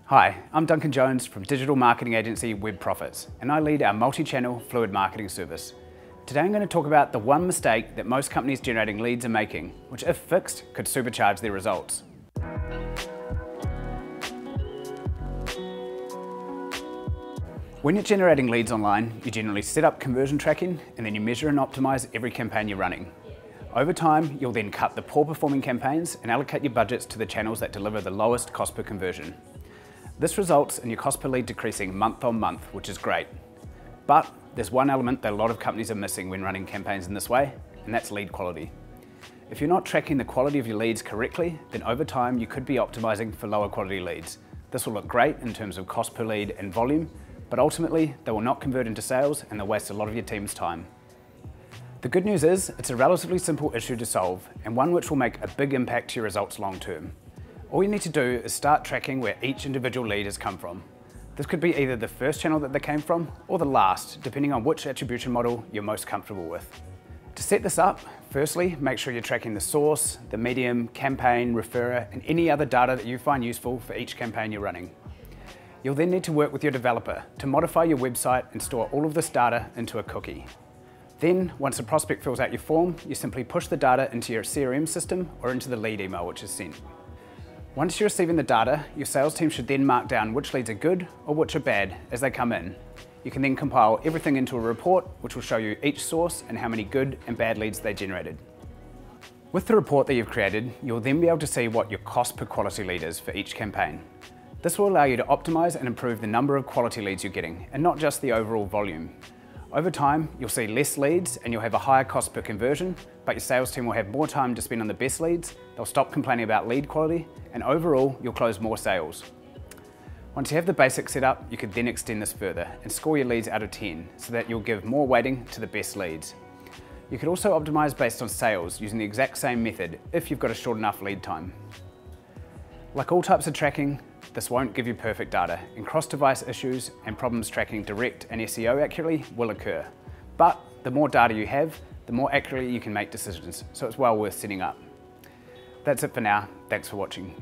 Hi, I'm Duncan Jones from digital marketing agency Web Profits, and I lead our multi-channel fluid marketing service. Today I'm going to talk about the one mistake that most companies generating leads are making, which if fixed, could supercharge their results. When you're generating leads online, you generally set up conversion tracking and then you measure and optimize every campaign you're running. Over time, you'll then cut the poor performing campaigns and allocate your budgets to the channels that deliver the lowest cost per conversion. This results in your cost per lead decreasing month on month, which is great. But there's one element that a lot of companies are missing when running campaigns in this way, and that's lead quality. If you're not tracking the quality of your leads correctly, then over time you could be optimizing for lower quality leads. This will look great in terms of cost per lead and volume, but ultimately they will not convert into sales and they'll waste a lot of your team's time. The good news is it's a relatively simple issue to solve and one which will make a big impact to your results long term. All you need to do is start tracking where each individual lead has come from. This could be either the first channel that they came from or the last, depending on which attribution model you're most comfortable with. To set this up, firstly, make sure you're tracking the source, the medium, campaign, referrer, and any other data that you find useful for each campaign you're running. You'll then need to work with your developer to modify your website and store all of this data into a cookie. Then, once a prospect fills out your form, you simply push the data into your CRM system or into the lead email which is sent. Once you're receiving the data, your sales team should then mark down which leads are good or which are bad as they come in. You can then compile everything into a report which will show you each source and how many good and bad leads they generated. With the report that you've created, you'll then be able to see what your cost per quality lead is for each campaign. This will allow you to optimize and improve the number of quality leads you're getting, and not just the overall volume. Over time, you'll see less leads and you'll have a higher cost per conversion, but your sales team will have more time to spend on the best leads, they'll stop complaining about lead quality, and overall, you'll close more sales. Once you have the basics set up, you could then extend this further and score your leads out of 10 so that you'll give more weighting to the best leads. You could also optimize based on sales using the exact same method if you've got a short enough lead time. Like all types of tracking, this won't give you perfect data, and cross-device issues and problems tracking direct and SEO accurately will occur. But the more data you have, the more accurately you can make decisions, so it's well worth setting up. That's it for now. Thanks for watching.